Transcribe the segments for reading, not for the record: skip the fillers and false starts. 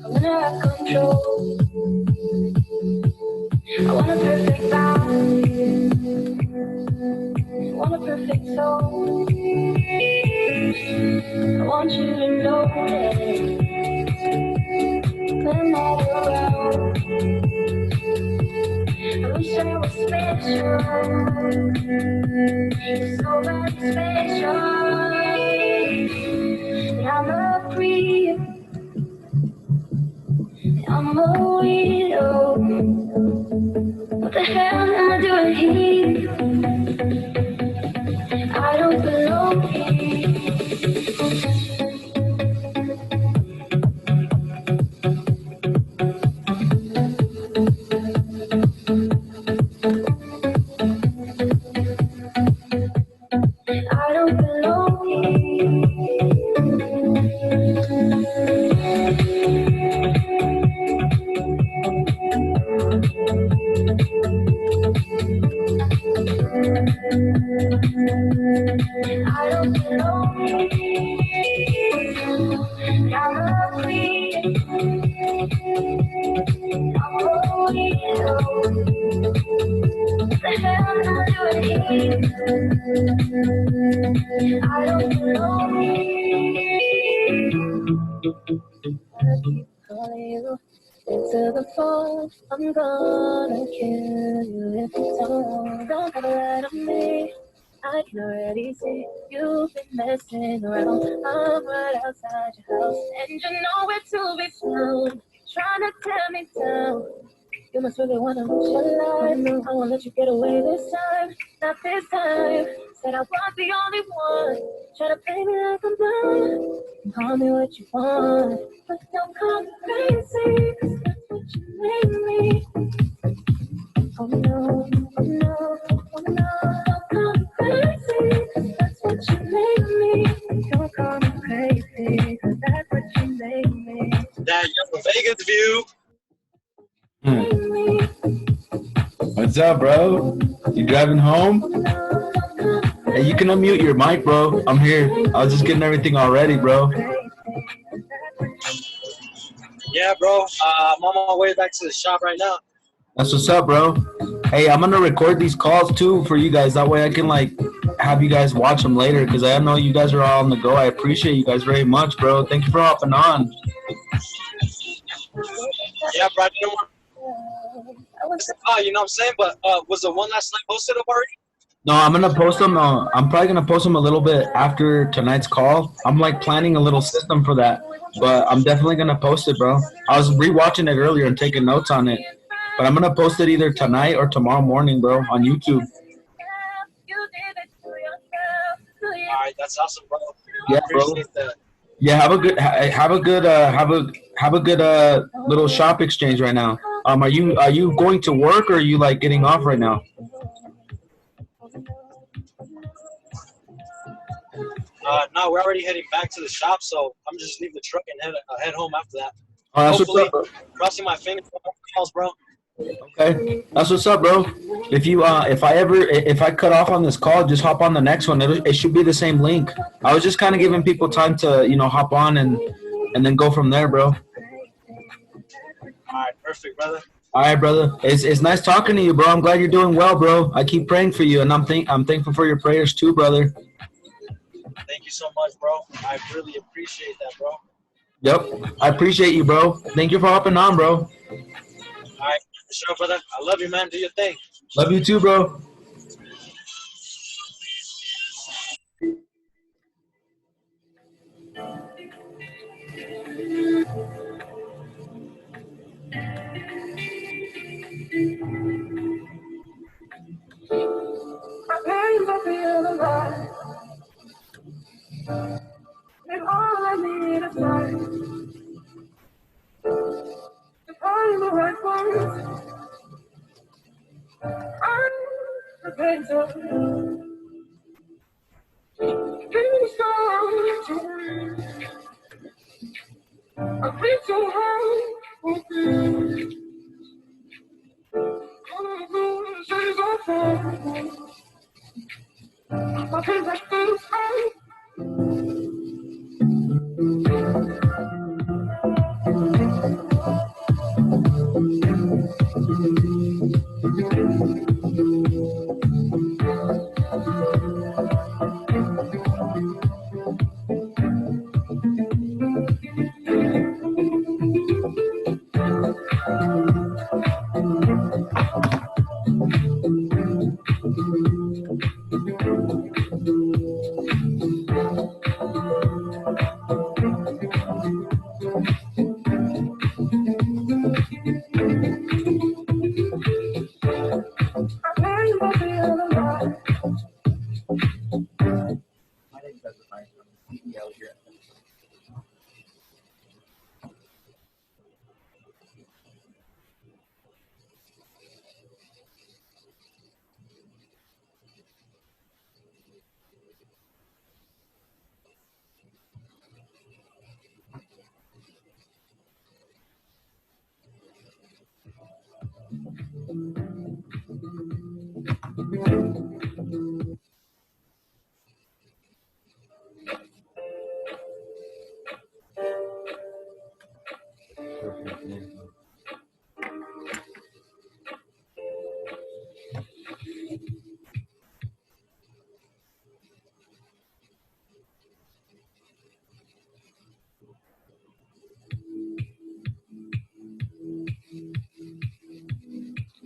I wanna have control. I want a perfect body. I want a perfect soul. I want you to know that when I'm around, I wish I was special. It's so very special. I'm a creep. I'm a weirdo. What the hell am I doing here? I don't belong here. I don't belong here. I don't belong here. I'm a queen. I'm a weirdo. What the hell am I doing here? I don't belong here. I keep calling you into the phone. I'm gonna kill you if you don't have a lie on me. I can already see you've been messing around. I'm right outside your house, and you know where to be found. Trying to tear me down. You must really wanna lose your life. I won't let you get away this time. Not this time. Said I was the only one. Try to play me like I'm done. Call me what you want, but don't call me crazy, 'cause that's what you made me. Oh no, oh no, oh no. Don't call me crazy, 'cause that's what you made me. Don't call me crazy, 'cause that's what you made me. That you're from Vegas view. What's up, bro? You driving home? Hey, you can unmute your mic, bro. I'm here. I was just getting everything all ready, bro. Yeah, bro. I'm on my way back to the shop right now. That's what's up, bro. Hey, I'm gonna record these calls too for you guys. That way I can like have you guys watch them later, because I know you guys are all on the go. I appreciate you guys very much, bro. Thank you for hopping on. Yeah, bro. You know what? You know what I'm saying? But was the one last night posted up already? No, I'm gonna post them. I'm probably gonna post them a little bit after tonight's call. I'm like planning a little system for that, but I'm definitely gonna post it, bro. I was rewatching it earlier and taking notes on it, but I'm gonna post it either tonight or tomorrow morning, bro, on YouTube. All right, that's awesome, bro. Yeah, I appreciate bro. that. Yeah, have a good little shop exchange right now. Are you going to work, or are you like getting off right now? No, we're already heading back to the shop, so I'm just leaving the truck and head home after that. Oh, that's Hopefully, what's up, bro. crossing my fingers for more calls, bro. Okay, that's what's up, bro. If I cut off on this call, just hop on the next one. It should be the same link. I was just kind of giving people time to hop on and then go from there, bro. All right, perfect, brother. All right, brother. It's nice talking to you, bro. I'm glad you're doing well, bro. I keep praying for you, and I'm thankful for your prayers too, brother. Thank you so much, bro. I really appreciate that, bro. Yep, I appreciate you, bro. Thank you for hopping on, bro. All right, for sure, brother. I love you, man. Do your thing. Love you too, bro. My veins are feeling alive. And all I need is time to find the right words. I'm the veins of being strong to breathe. I reach so high for thee. All of the shades are falling. My veins are feeling high.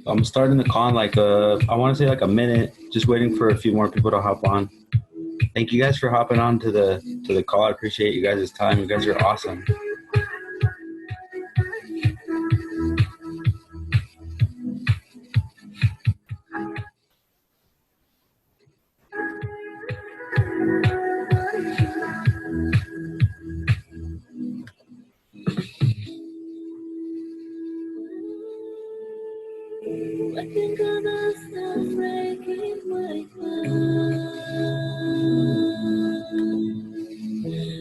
I'm starting the call in like I want to say like a minute. Just waiting for a few more people to hop on. Thank you guys for hopping on to the call. I appreciate you guys' time. You guys are awesome. Letting go of stuff breaking my heart.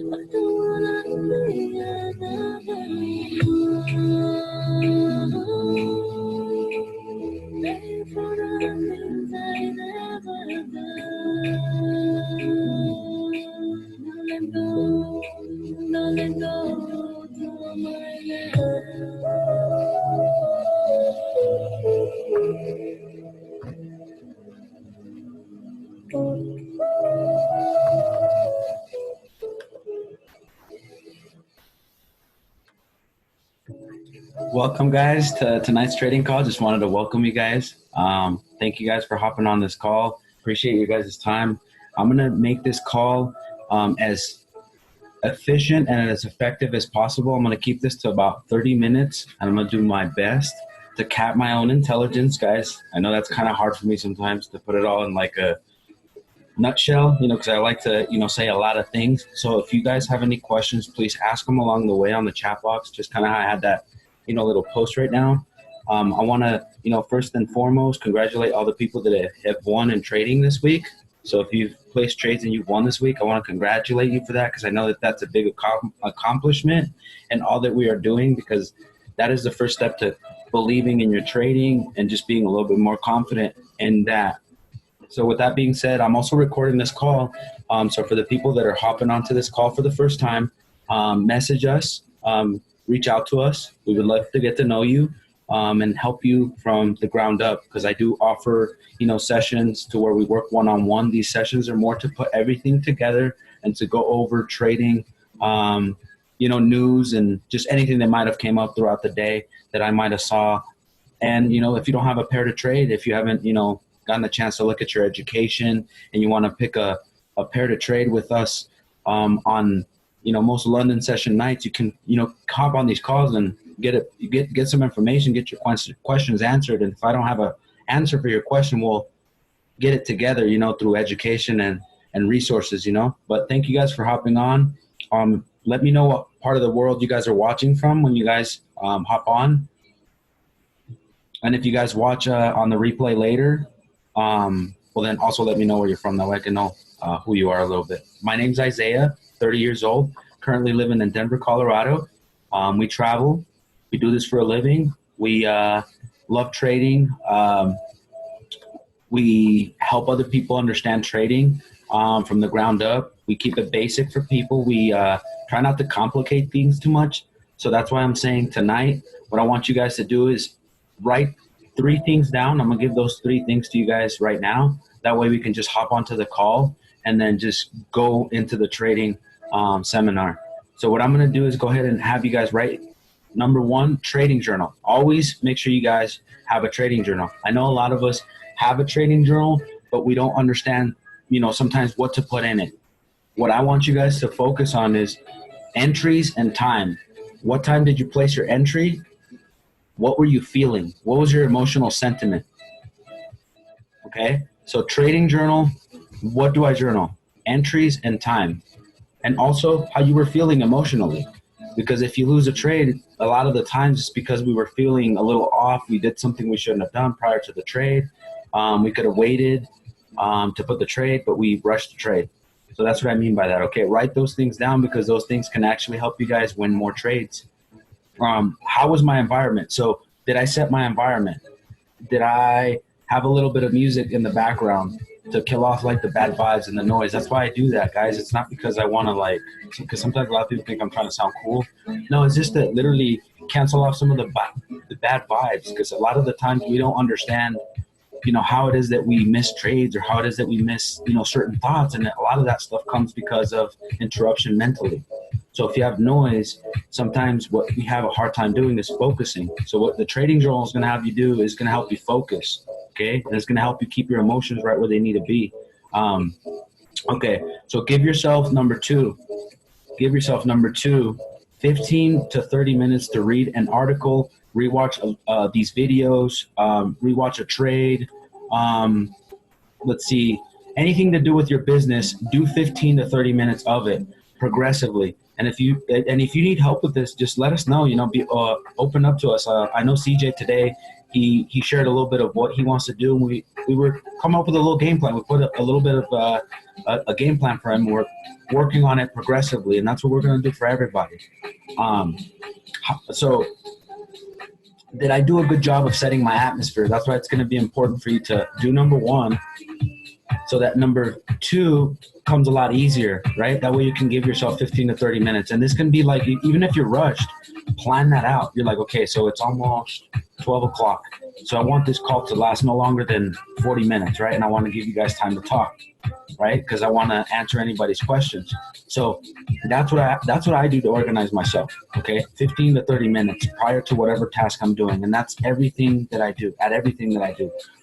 I don't wanna be another one. Paying for the things I never done. Now let go, now let go to my Welcome, guys, to tonight's trading call. Just wanted to welcome you guys. Thank you guys for hopping on this call. Appreciate you guys' time. I'm going to make this call as efficient and as effective as possible. I'm going to keep this to about 30 minutes, and I'm going to do my best to cap my own intelligence, guys. I know that's kind of hard for me sometimes to put it all in like a nutshell, because I like to, say a lot of things. So if you guys have any questions, please ask them along the way on the chat box, just kind of how I had that little post right now. I want to, first and foremost, congratulate all the people that have won in trading this week. So if you've placed trades and you've won this week, I want to congratulate you for that, because I know that that's a big accomplishment and all that we are doing, because that is the first step to believing in your trading and just being a little bit more confident in that. So with that being said, I'm also recording this call. So for the people that are hopping onto this call for the first time, message us. Reach out to us. We would love to get to know you and help you from the ground up, because I do offer, sessions to where we work one-on-one. These sessions are more to put everything together and to go over trading, news and just anything that might have came up throughout the day that I might have saw. And, if you don't have a pair to trade, if you haven't, gotten a chance to look at your education and you want to pick a pair to trade with us on most London session nights, you can hop on these calls and get some information, get your questions answered. And if I don't have an answer for your question, we'll get it together through education and resources. But thank you guys for hopping on. Let me know what part of the world you guys are watching from when you guys hop on, and if you guys watch on the replay later, well then also let me know where you're from, that way I can know who you are a little bit. My name's Isaiah, 30 years old, currently living in Denver, Colorado. We travel. We do this for a living. We love trading. We help other people understand trading from the ground up. We keep it basic for people. We try not to complicate things too much. So that's why I'm saying tonight, what I want you guys to do is write 3 things down. I'm going to give those 3 things to you guys right now. That way we can just hop onto the call and then just go into the trading seminar. So what I'm going to do is go ahead and have you guys write, number 1, trading journal. Always make sure you guys have a trading journal. I know a lot of us have a trading journal, but we don't understand, sometimes what to put in it. What I want you guys to focus on is entries and time. What time did you place your entry? What were you feeling? What was your emotional sentiment? Okay, so trading journal, what do I journal? Entries and time. and also how you were feeling emotionally. Because if you lose a trade, a lot of the times it's because we were feeling a little off. We did something we shouldn't have done prior to the trade. We could have waited to put the trade, but we rushed the trade. So that's what I mean by that. Okay, write those things down because those things can actually help you guys win more trades. How was my environment? So did I set my environment? Did I have a little bit of music in the background to kill off like the bad vibes and the noise? That's why I do that, guys. It's not because I want to like, because sometimes a lot of people think I'm trying to sound cool. No, it's just to literally cancel off some of the bad vibes, because a lot of the times we don't understand, you know, how it is that we miss trades or how it is that we miss, you know, certain thoughts. And a lot of that stuff comes because of interruption mentally. So if you have noise, sometimes what we have a hard time doing is focusing. So what the trading journal is going to have you do is going to help you focus. Okay. And it's going to help you keep your emotions right where they need to be. Okay. So give yourself number two, 15 to 30 minutes to read an article, rewatch these videos, rewatch a trade. Let's see, anything to do with your business, do 15 to 30 minutes of it progressively. And if you need help with this, just let us know. You know, be open up to us. I know CJ today, he shared a little bit of what he wants to do. We were come up with a little game plan. We put a little bit of a game plan for him. We're working on it progressively, and that's what we're going to do for everybody. So did I do a good job of setting my atmosphere? That's why it's going to be important for you to do number one, so that number two comes a lot easier, right? That way you can give yourself 15 to 30 minutes. And this can be like, even if you're rushed, plan that out. You're like, okay, so it's almost 12 o'clock. So I want this call to last no longer than 40 minutes, right? And I want to give you guys time to talk, right? Because I want to answer anybody's questions. So that's what I do to organize myself, okay? 15 to 30 minutes prior to whatever task I'm doing. And that's everything that I do,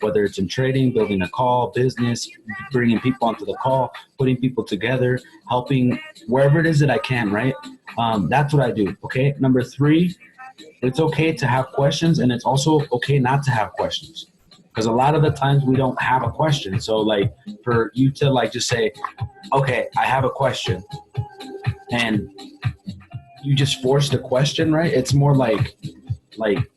whether it's in trading, building a call, business, bringing people onto the call, putting people together, helping wherever it is that I can, right? That's what I do, okay? Number three, it's okay to have questions, and it's also okay not to have questions. Because a lot of the times we don't have a question. So like for you to like just say, okay, I have a question, and you just forced a question, right? It's more like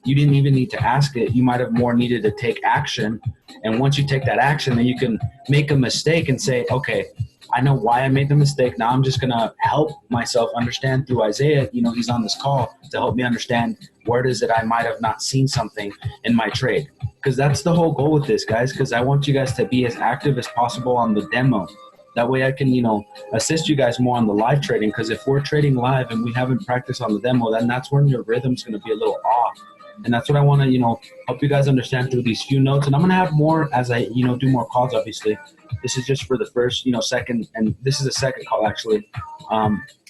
you didn't even need to ask it. You might have more needed to take action. And once you take that action, then you can make a mistake and say, okay, I know why I made the mistake. Now I'm just going to help myself understand through Isaiah. You know, he's on this call to help me understand where it is that I might have not seen something in my trade. Because that's the whole goal with this, guys, because I want you guys to be as active as possible on the demo. That way I can, you know, assist you guys more on the live trading. Because if we're trading live and we haven't practiced on the demo, then that's when your rhythm's going to be a little off. And that's what I want to, you know, help you guys understand through these few notes. And I'm going to have more as I, you know, do more calls, obviously. This is just for the first, you know, second, and this is a second call, actually.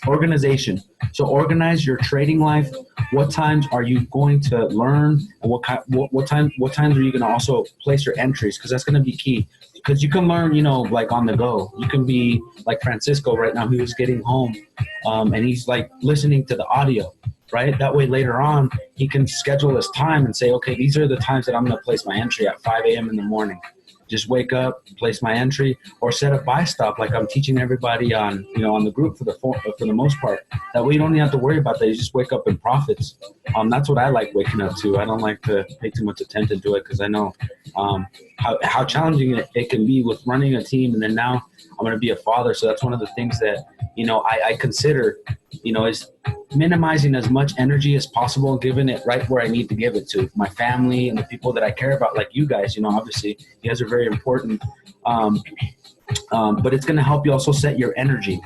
Organization. So organize your trading life. What times are you going to learn? And what times are you going to also place your entries? Because that's going to be key. Because you can learn, you know, like on the go. You can be like Francisco right now. He was getting home, and he's like listening to the audio, right? That way later on, he can schedule his time and say, okay, these are the times that I'm going to place my entry at 5 a.m. in the morning. Just wake up, place my entry, or set a buy stop like I'm teaching everybody on, you know, on the group for the most part. That way you don't even have to worry about that. You just wake up in profits. That's what I like waking up to. I don't like to pay too much attention to it because I know how challenging it can be with running a team. And then now I'm going to be a father. So that's one of the things that, you know, I consider, you know, is minimizing as much energy as possible and giving it right where I need to give it to my family and the people that I care about, like you guys. You know, obviously you guys are very important, but it's going to help you also set your energy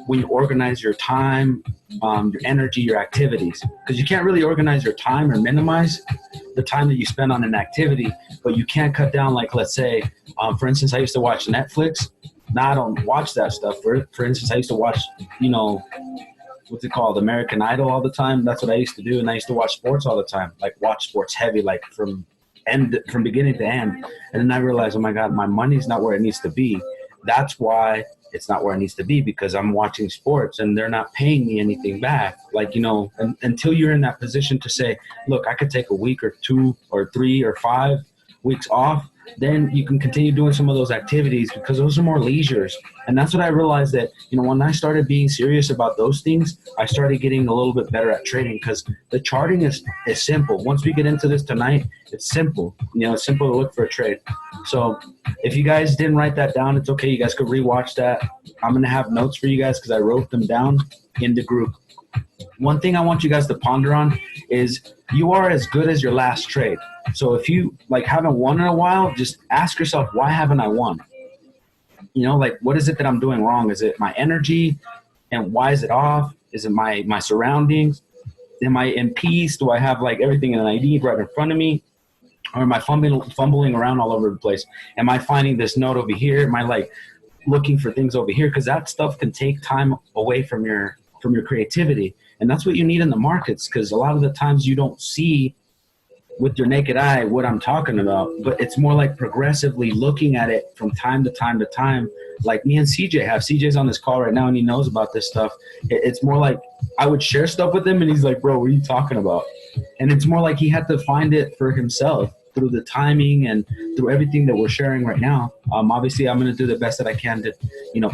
when you organize your time, your energy, your activities, because you can't really organize your time or minimize the time that you spend on an activity, but you can't cut down, like, let's say, for instance, I used to watch Netflix. Now I don't watch that stuff. For instance, I used to watch, you know, what's it called, American Idol all the time. That's what I used to do. And I used to watch sports all the time, like watch sports heavy, like from beginning to end. And then I realized, oh my God, my money's not where it needs to be. That's why it's not where it needs to be, because I'm watching sports and they're not paying me anything back. Like, you know, until you're in that position to say, look, I could take a week or 2 or 3 or 5 weeks off, then you can continue doing some of those activities because those are more leisures. And that's what I realized that, when I started being serious about those things, I started getting a little bit better at trading because the charting is simple. Once we get into this tonight, it's simple. It's simple to look for a trade. So if you guys didn't write that down, it's okay. You guys could rewatch that. I'm going to have notes for you guys because I wrote them down in the group. One thing I want you guys to ponder on is you are as good as your last trade. So if you haven't won in a while, just ask yourself, why haven't I won? What is it that I'm doing wrong? Is it my energy? And why is it off? Is it my surroundings? Am I in peace? Do I have everything that I need right in front of me? Or am I fumbling around all over the place? Am I finding this note over here? Am I looking for things over here? Because that stuff can take time away from your creativity. And that's what you need in the markets, because a lot of the times you don't see with your naked eye what I'm talking about, but it's more like progressively looking at it from time to time to time. Like me and CJ have. CJ's on this call right now and he knows about this stuff. It's more like I would share stuff with him and he's like, bro, what are you talking about? And it's more like he had to find it for himself through the timing and through everything that we're sharing right now. Obviously, I'm going to do the best that I can to,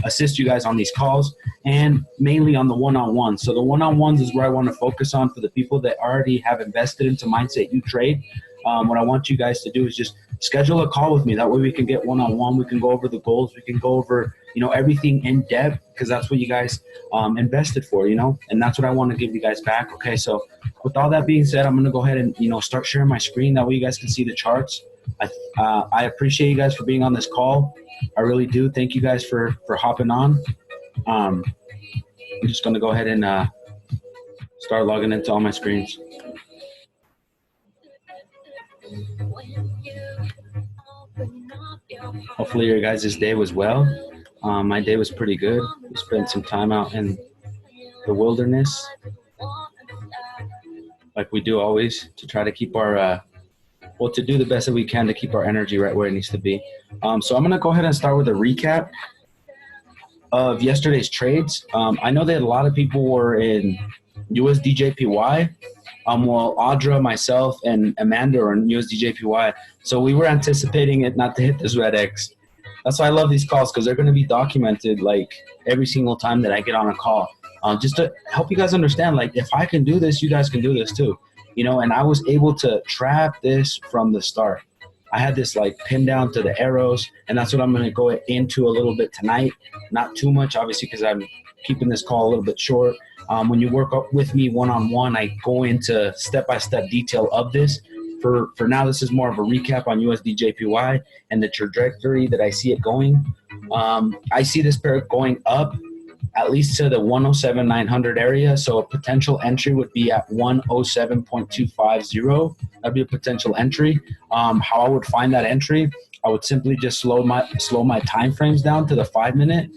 assist you guys on these calls and mainly on the one-on-one. So the one-on-ones is where I want to focus on for the people that already have invested into Mindset You Trade. What I want you guys to do is just schedule a call with me. That way we can get one-on-one. We can go over the goals. We can go over, everything in depth because that's what you guys invested for, and that's what I want to give you guys back. Okay, so with all that being said, I'm going to go ahead and, start sharing my screen. That way you guys can see the charts. I appreciate you guys for being on this call. I really do. Thank you guys for hopping on. I'm just going to go ahead and start logging into all my screens. Hopefully your guys' day was well. My day was pretty good. We spent some time out in the wilderness, like we do always, to try to keep our, to do the best that we can to keep our energy right where it needs to be. So I'm going to go ahead and start with a recap of yesterday's trades. I know that a lot of people were in USDJPY. Well, Audra, myself, and Amanda are in USDJPY. So we were anticipating it not to hit this red X. That's why I love these calls, because they're going to be documented every single time that I get on a call. Just to help you guys understand, if I can do this, you guys can do this too. And I was able to trap this from the start. I had this pinned down to the arrows, and that's what I'm going to go into a little bit tonight. Not too much, obviously, because I'm keeping this call a little bit short. When you work up with me one-on-one, I go into step-by-step detail of this. For now, this is more of a recap on USDJPY and the trajectory that I see it going. I see this pair going up at least to the 107,900 area. So a potential entry would be at 107.250. That'd be a potential entry. How I would find that entry, I would simply just slow my time frames down to the 5-minute,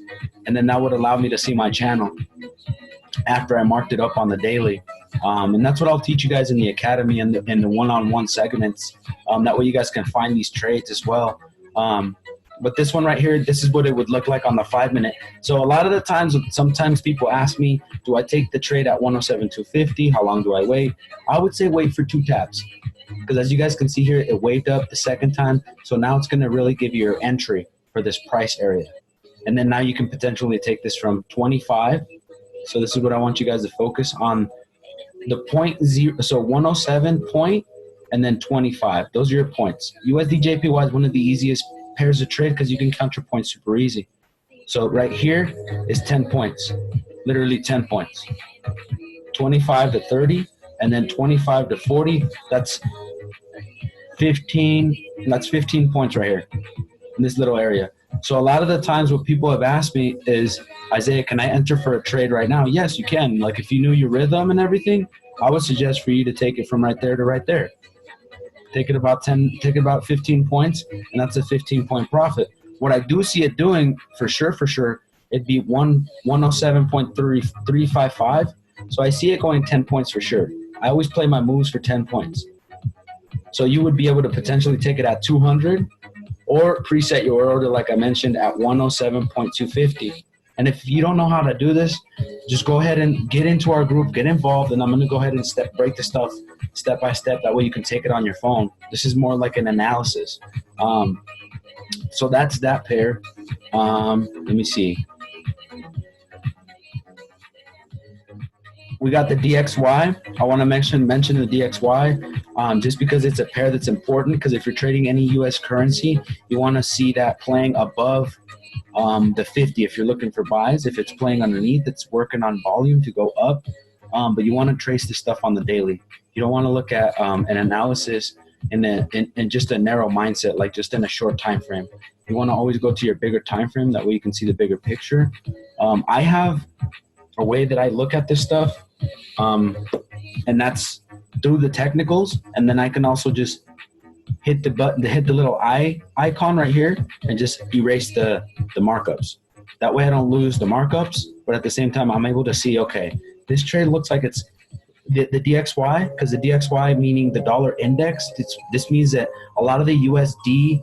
and then that would allow me to see my channel after I marked it up on the daily. And that's what I'll teach you guys in the academy and the one-on-one segments. That way you guys can find these trades as well. But this one right here, this is what it would look like on the 5-minute. So a lot of the times, sometimes people ask me, do I take the trade at 107.250? How long do I wait? I would say wait for 2 taps. Because as you guys can see here, it waved up the second time. So now it's going to really give you your entry for this price area. And then now you can potentially take this from 25. So this is what I want you guys to focus on. The 0.0, so 107 point and then 25. Those are your points. USDJPY is one of the easiest pairs of trade because you can count your points super easy. So right here is 10 points, literally 10 points. 25 to 30, and then 25 to 40, that's 15, that's 15 points right here in this little area. So a lot of the times what people have asked me is, Isaiah, can I enter for a trade right now? Yes, you can. If you knew your rhythm and everything, I would suggest for you to take it from right there to right there. Take it about 15 points, and that's a 15-point profit. What I do see it doing for sure, it'd be 107.355. So I see it going 10 points for sure. I always play my moves for 10 points. So you would be able to potentially take it at 200 or preset your order, like I mentioned, at 107.250. And if you don't know how to do this, just go ahead and get into our group, get involved, and I'm going to go ahead and break the stuff step by step. That way you can take it on your phone. This is more like an analysis. So that's that pair. Let me see. We got the DXY. I want to mention the DXY just because it's a pair that's important, because if you're trading any U.S. currency, you want to see that playing above the 50 if you're looking for buys. If it's playing underneath, it's working on volume to go up. But you want to trace this stuff on the daily. You don't want to look at an analysis in just a narrow mindset, like just in a short time frame. You want to always go to your bigger time frame. That way you can see the bigger picture. I have a way that I look at this stuff, and that's through the technicals. And then I can also just hit the button, hit the little icon right here, and just erase the markups. That way I don't lose the markups, but at the same time I'm able to see, okay, this trade looks like it's the DXY, because the DXY meaning the dollar index. This means that a lot of the USD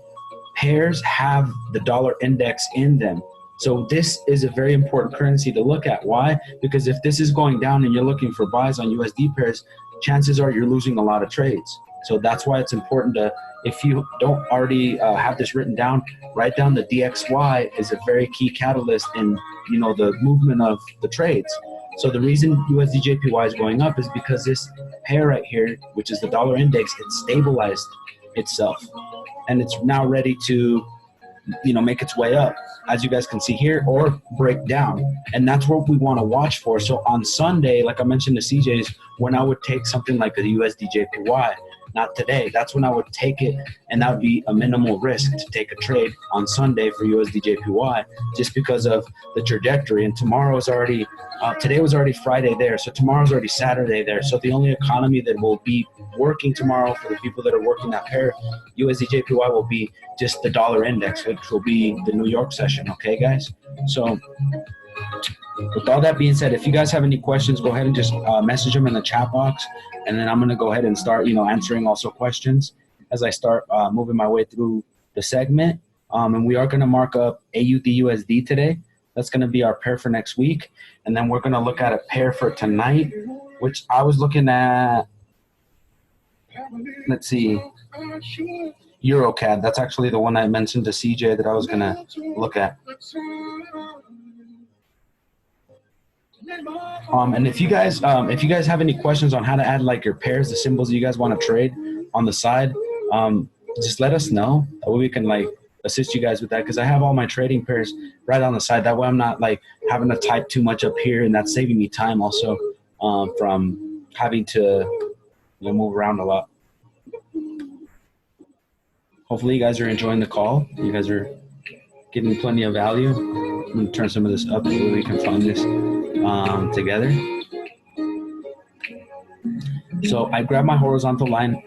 pairs have the dollar index in them. So this is a very important currency to look at. Why? Because if this is going down and you're looking for buys on USD pairs, chances are you're losing a lot of trades. So that's why it's important to, if you don't already have this written down, write down the DXY is a very key catalyst in, the movement of the trades. So the reason USD/JPY is going up is because this pair right here, which is the dollar index, it stabilized itself, and it's now ready to, make its way up, as you guys can see here, or break down. And that's what we want to watch for. So on Sunday, like I mentioned to CJ's, when I would take something like the USD/JPY, not today, that's when I would take it, and that would be a minimal risk to take a trade on Sunday for USD/JPY, just because of the trajectory. And tomorrow is already, today was already Friday there, so tomorrow's already Saturday there. So the only economy that will be working tomorrow for the people that are working that pair, USD/JPY, will be just the dollar index, which will be the New York session. Okay, guys? So with all that being said, if you guys have any questions, go ahead and just message them in the chat box, and then I'm going to go ahead and start, answering also questions as I start moving my way through the segment. And we are going to mark up AUD/USD today. That's going to be our pair for next week. And then we're going to look at a pair for tonight, which I was looking at, let's see, EuroCAD. That's actually the one I mentioned to CJ that I was going to look at. And if you guys have any questions on how to add like your pairs, the symbols that you guys want to trade on the side, just let us know. That way we can like assist you guys with that, because I have all my trading pairs right on the side. That way I'm not like having to type too much up here, and that's saving me time also from having to move around a lot. Hopefully you guys are enjoying the call. You guys are getting plenty of value. I'm going to turn some of this up so we can find this together. So I grab my horizontal line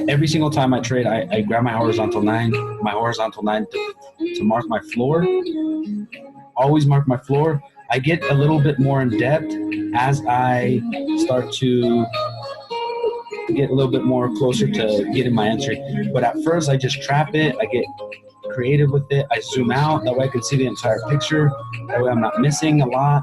every single time I trade. I grab my horizontal line to mark my floor. Always mark my floor. I get a little bit more in depth as I start to get a little bit more closer to getting my entry. But at first I just trap it. I get creative with it. I zoom out. That way I can see the entire picture. That way I'm not missing a lot.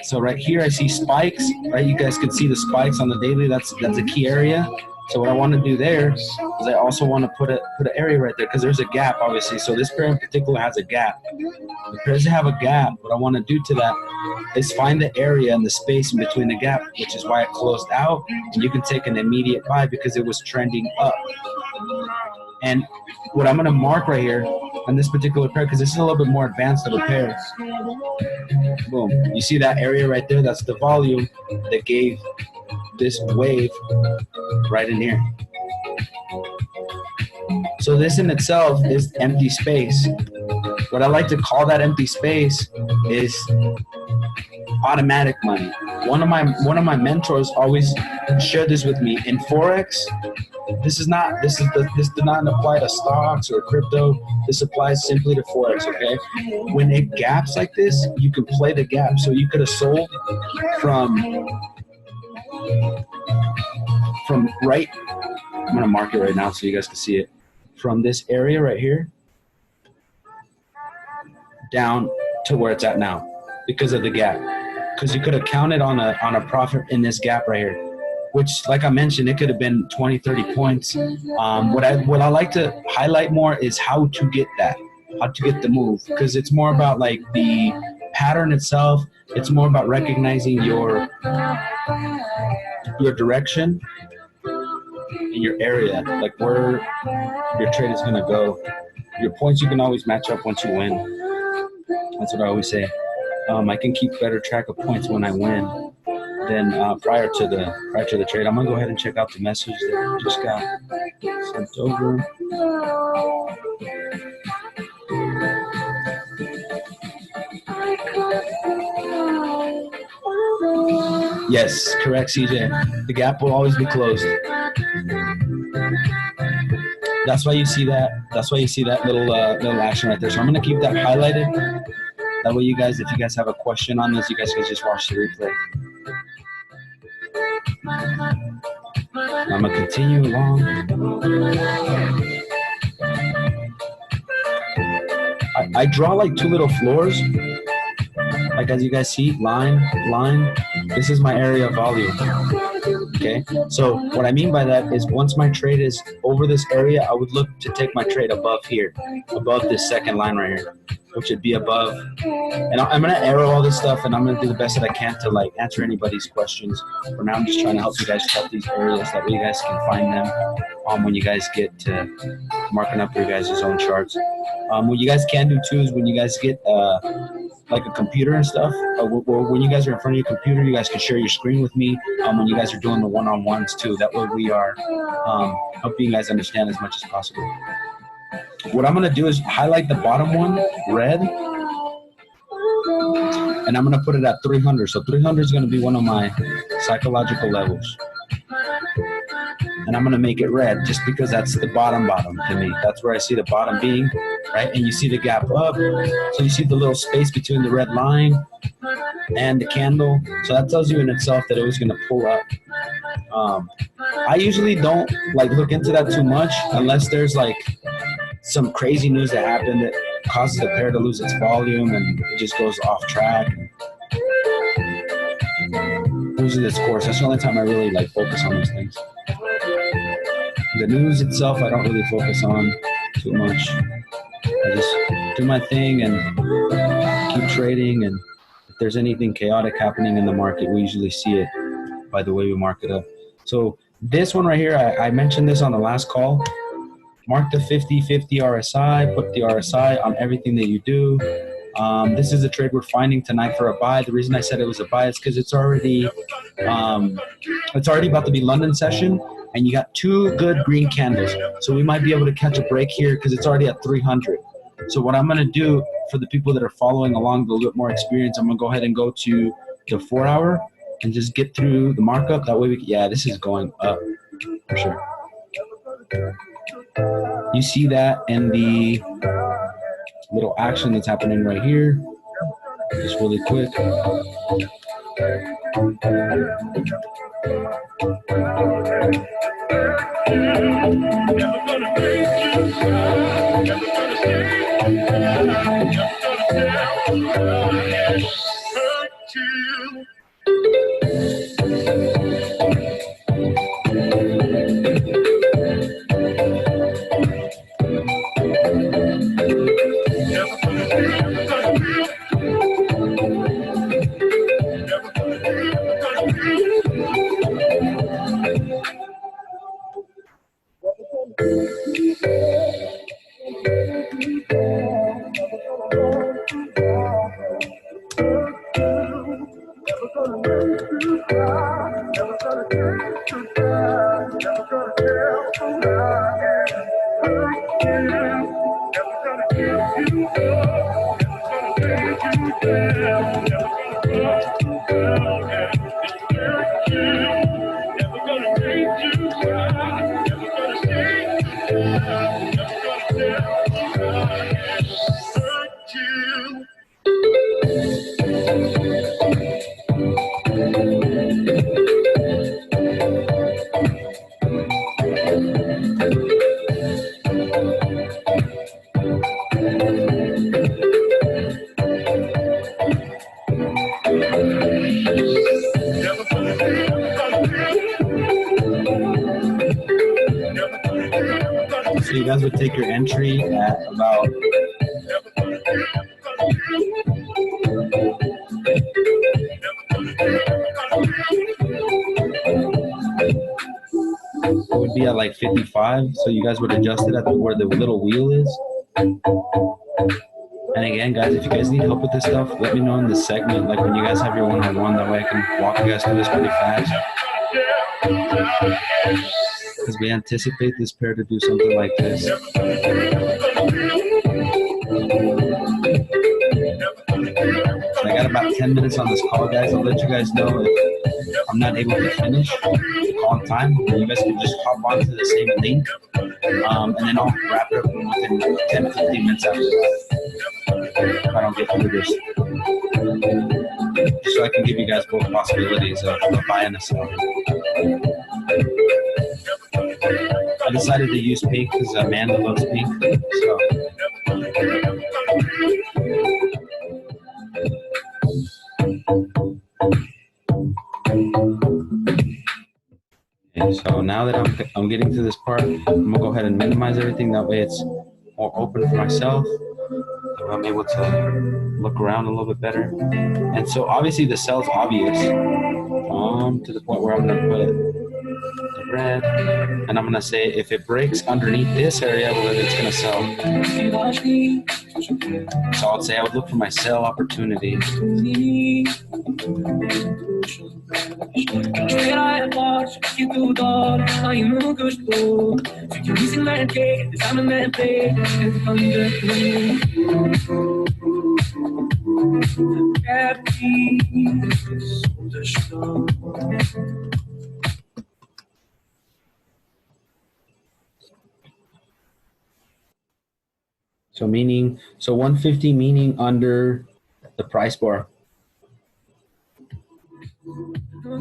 So right here I see spikes, right? You guys can see the spikes on the daily. That's a key area. So what I want to do there is I also want to put an area right there, because there's a gap obviously. So this pair in particular has a gap. The pairs that have a gap, what I want to do to that is find the area and the space in between the gap, which is why it closed out, and you can take an immediate buy because it was trending up. And what I'm going to mark right here on this particular pair, because this is a little bit more advanced of a pair. Boom. You see that area right there? That's the volume that gave this wave right in here. So this in itself is empty space. What I like to call that empty space is automatic money. One of my mentors always shared this with me. In Forex, this does not apply to stocks or crypto. This applies simply to Forex, okay? When it gaps like this, you can play the gap. So you could have sold from right, I'm gonna mark it right now so you guys can see it. From this area right here, down to where it's at now because of the gap. Because you could have counted on a profit in this gap right here, which, like I mentioned, it could have been 20, 30 points. What I like to highlight more is how to get that, how to get the move, because it's more about like the pattern itself. It's more about recognizing your direction in your area, like where your trade is going to go. Your points you can always match up once you win. That's what I always say. I can keep better track of points when I win than prior to the trade. I'm gonna go ahead and check out the message that just got sent over. Yes, correct, CJ. The gap will always be closed. That's why you see that. That's why you see that little action right there. So I'm gonna keep that highlighted. That way, you guys, if you guys have a question on this, you guys can just watch the replay. I'm gonna continue along. I draw like two little floors. Like as you guys see, line. This is my area of volume. Okay, so what I mean by that is once my trade is over this area, I would look to take my trade above here, above this second line right here, which would be above. And I'm gonna arrow all this stuff, and I'm gonna do the best that I can to like answer anybody's questions. For now, I'm just trying to help you guys chart these areas that way you guys can find them when you guys get to marking up your guys' own charts. What you guys can do too is when you guys get like a computer and stuff, when you guys are in front of your computer, you guys can share your screen with me when you guys are doing the one-on-ones too. That way we are helping you guys understand as much as possible. What I'm going to do is highlight the bottom one, red, and I'm going to put it at 300. So 300 is going to be one of my psychological levels. And I'm going to make it red just because that's the bottom to me. That's where I see the bottom being, right? And you see the gap up. So you see the little space between the red line and the candle. So that tells you in itself that it was going to pull up. I usually don't like look into that too much unless there's like some crazy news that happened that causes the pair to lose its volume and it just goes off track. Loses its course. That's the only time I really like focus on those things. The news itself, I don't really focus on too much. I just do my thing and keep trading. And if there's anything chaotic happening in the market, we usually see it by the way we mark it up. So this one right here, I mentioned this on the last call. Mark the 50-50 RSI, put the RSI on everything that you do. This is a trade we're finding tonight for a buy. The reason I said it was a buy is because it's already about to be London session, and you got two good green candles. So we might be able to catch a break here because it's already at 300. So what I'm going to do for the people that are following along with a little bit more experience, I'm going to go ahead and go to the 4 hour and just get through the markup. That way we can, yeah, this is going up for sure. You see that in the little action that's happening right here. Just really quick. you guys would take your entry at about it would be at like 55, so you guys would adjust it at where the little wheel is. And again, guys, if you guys need help with this stuff, let me know in this segment, like when you guys have your one-on-one, that way I can walk you guys through this pretty fast. Because we anticipate this pair to do something like this. So I got about 10 minutes on this call, guys. I'll let you guys know if I'm not able to finish the call on time. You guys can just hop onto the same link, and then I'll wrap it up within 10 to 15 minutes after that. If I don't get through this. Just so I can give you guys both possibilities of a buy and a sell. I decided to use pink because Amanda loves pink. So. Okay, so now that I'm getting to this part, I'm gonna go ahead and minimize everything. That way it's more open for myself. I'm able to look around a little bit better. And so obviously the sell's obvious, to the point where I'm gonna put the red, and I'm gonna say if it breaks underneath this area, well, then it's gonna sell. So I'd say I would look for my sell opportunity. So 150 meaning under the price bar. I'm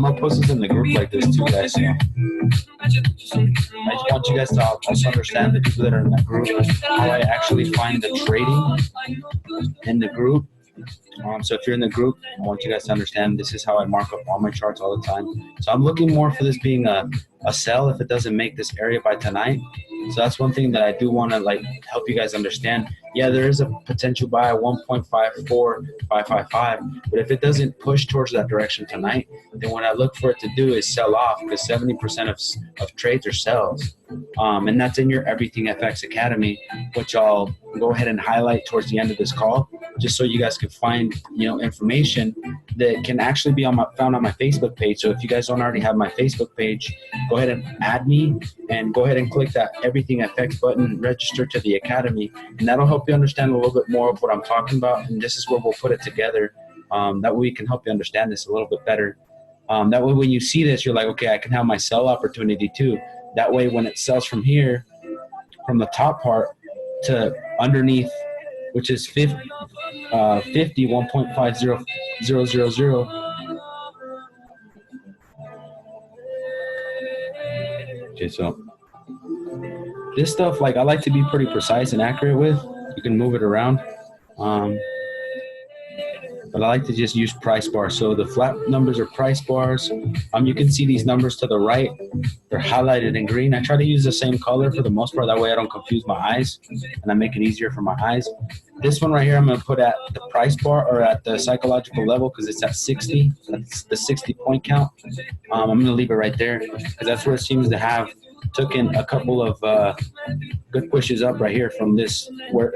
gonna post this in the group like this too, guys. So I just want you guys to also understand, the people that are in that group, how I actually find the trading in the group. So if you're in the group, I want you guys to understand this is how I mark up all my charts all the time. So I'm looking more for this being a sell if it doesn't make this area by tonight. So that's one thing that I do want to help you guys understand. Yeah, there is a potential buy at 1.54555, but if it doesn't push towards that direction tonight, then what I look for it to do is sell off, because 70% of trades are sells. And that's in your Everything FX Academy, which I'll go ahead and highlight towards the end of this call, just so you guys can find information that can actually be found on my Facebook page. So if you guys don't already have my Facebook page, go ahead and add me and go ahead and click that Everything FX button, register to the Academy, and that'll help you understand a little bit more of what I'm talking about. And this is where we'll put it together. That way we can help you understand this a little bit better. That way when you see this, you're like, okay, I can have my sell opportunity too. That way when it sells from here, from the top part to underneath, which is 1.50000. Okay, so this stuff, I like to be pretty precise and accurate with. You can move it around. But I like to just use price bars. So the flat numbers are price bars. You can see these numbers to the right. They're highlighted in green. I try to use the same color for the most part. That way I don't confuse my eyes, and I make it easier for my eyes. This one right here, I'm going to put at the price bar, or at the psychological level, because it's at 60. That's the 60 point count. I'm going to leave it right there, because that's where it seems to have taken a couple of good pushes up right here from this, where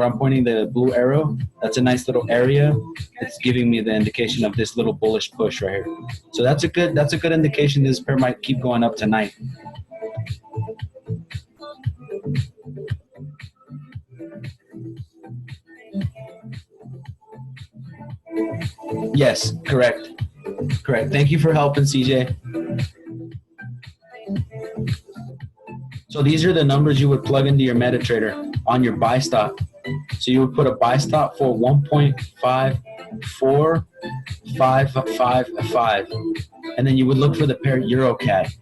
I'm pointing the blue arrow. That's a nice little area. It's giving me the indication of this little bullish push right here. So that's a good indication this pair might keep going up tonight. Yes, correct. Thank you for helping, CJ. So these are the numbers you would plug into your MetaTrader on your buy stop. So you would put a buy stop for 1.54555, and then you would look for the pair EuroCAD.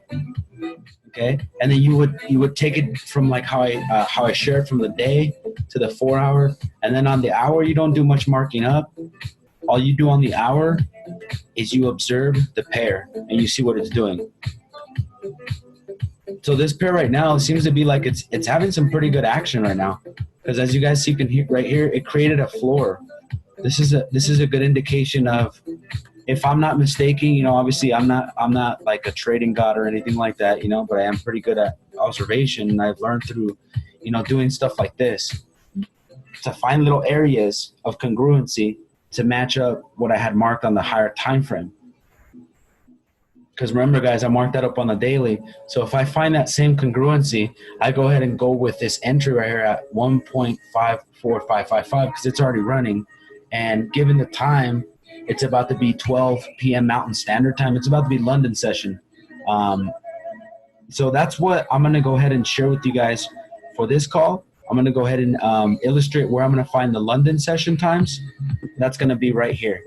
Okay, and then you would take it from like how I shared from the day to the 4 hour, and then on the hour you don't do much marking up. All you do on the hour is you observe the pair and you see what it's doing. So this pair right now seems to be like it's having some pretty good action right now, because as you guys see can hear right here, it created a floor. This is a good indication of, if I'm not mistaken, obviously I'm not like a trading god or anything like that, but I am pretty good at observation, and I've learned through, doing stuff like this to find little areas of congruency to match up what I had marked on the higher time frame. Because remember, guys, I marked that up on the daily. So if I find that same congruency, I go ahead and go with this entry right here at 1.54555 because it's already running. And given the time, it's about to be 12 p.m. Mountain Standard Time. It's about to be London session. So that's what I'm going to go ahead and share with you guys for this call. I'm going to go ahead and illustrate where I'm going to find the London session times. That's going to be right here.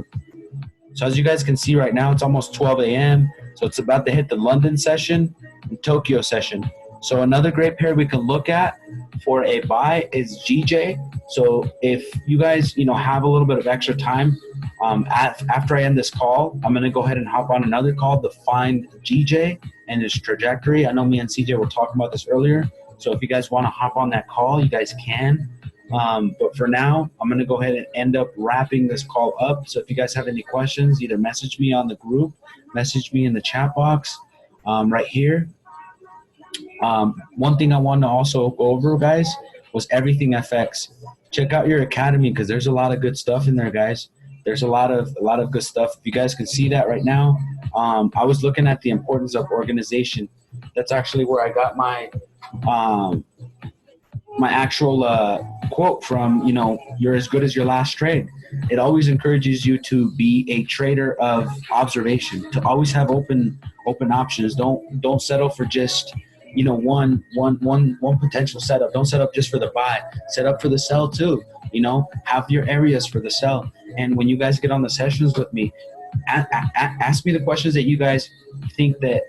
So as you guys can see right now, it's almost 12 a.m. So it's about to hit the London session and Tokyo session. So another great pair we can look at for a buy is GJ. So if you guys, have a little bit of extra time, after I end this call, I'm going to go ahead and hop on another call to find GJ and his trajectory. I know me and CJ were talking about this earlier. So if you guys want to hop on that call, you guys can. But for now, I'm going to go ahead and end up wrapping this call up. So if you guys have any questions, either message me on the group, message me in the chat box right here. One thing I want to also go over, guys, was Everything FX. Check out your academy because there's a lot of good stuff in there, guys. There's a lot of good stuff. If you guys can see that right now, I was looking at the importance of organization. That's actually where I got my my actual quote from, you're as good as your last trade. It always encourages you to be a trader of observation, to always have open options. Don't settle for just, one potential setup. Don't set up just for the buy. Set up for the sell too. Have your areas for the sell. And when you guys get on the sessions with me, ask me the questions that you guys think that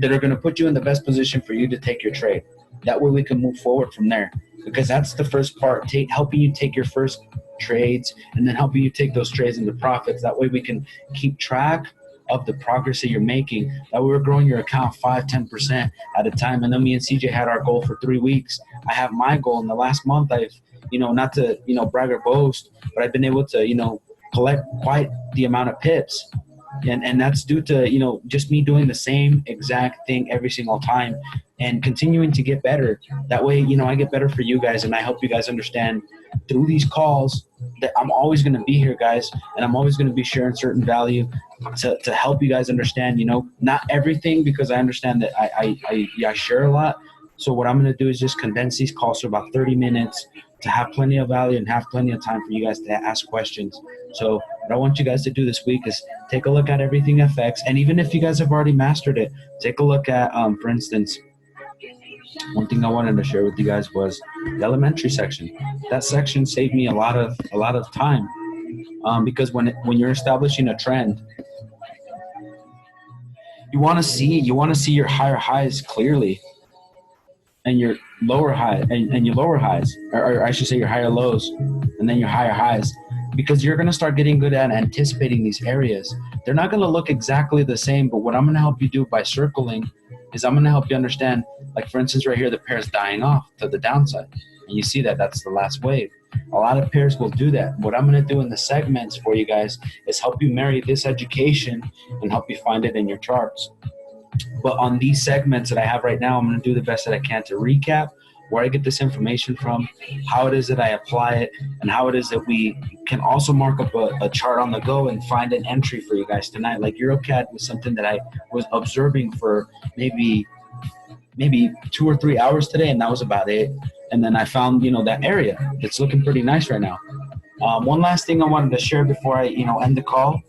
are going to put you in the best position for you to take your trade. That way we can move forward from there, because that's the first part, helping you take your first trades and then helping you take those trades into profits. That way we can keep track of the progress that you're making. That way we're growing your account 5-10% at a time. And then me and CJ had our goal for 3 weeks. I have my goal in the last month. I've, not to, brag or boast, but I've been able to, collect quite the amount of pips. And that's due to, just me doing the same exact thing every single time and continuing to get better. That way, I get better for you guys, and I help you guys understand through these calls that I'm always going to be here, guys, and I'm always going to be sharing certain value to help you guys understand, not everything, because I understand that I share a lot. So what I'm going to do is just condense these calls to about 30 minutes to have plenty of value and have plenty of time for you guys to ask questions. So what I want you guys to do this week is take a look at Everything FX. And even if you guys have already mastered it, take a look at, for instance, one thing I wanted to share with you guys was the elementary section. That section saved me a lot of time, because when you're establishing a trend, you want to see your higher highs clearly, and your lower high and your lower highs, or I should say your higher lows, and then your higher highs, because you're going to start getting good at anticipating these areas. They're not going to look exactly the same, but what I'm going to help you do by circling is I'm going to help you understand, like for instance right here, the pair is dying off to the downside, and you see that's the last wave. A lot of pairs will do that. What I'm going to do in the segments for you guys is help you marry this education and help you find it in your charts. But on these segments that I have right now, I'm going to do the best that I can to recap where I get this information from, how it is that I apply it, and how it is that we can also mark up a chart on the go and find an entry for you guys tonight. Like EuroCAD was something that I was observing for maybe 2 or 3 hours today, and that was about it. And then I found, that area. It's looking pretty nice right now. One last thing I wanted to share before I, end the call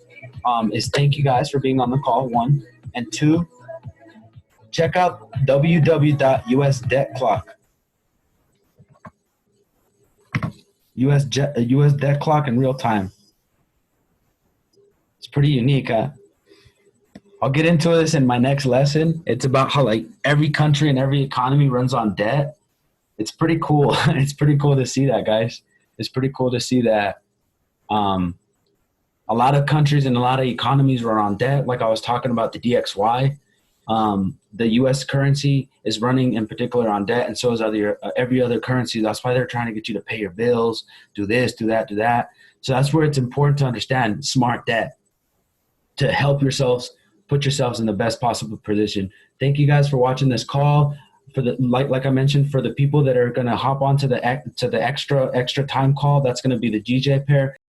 is thank you guys for being on the call, 1. And 2, check out www.US Debt Clock. US Debt Clock in real time. It's pretty unique. I'll I'll get into this in my next lesson. It's about how like every country and every economy runs on debt. It's pretty cool. It's pretty cool to see that, guys. It's pretty cool to see that um, a lot of countries and a lot of economies run on debt. Like I was talking about the DXY. The U.S. currency is running in particular on debt, and so is every other currency. That's why they're trying to get you to pay your bills, do this, do that, do that. So that's where it's important to understand smart debt to help yourselves put yourselves in the best possible position. Thank you guys for watching this call. For the like I mentioned, for the people that are going to hop onto the extra time call, that's going to be the GJ pair.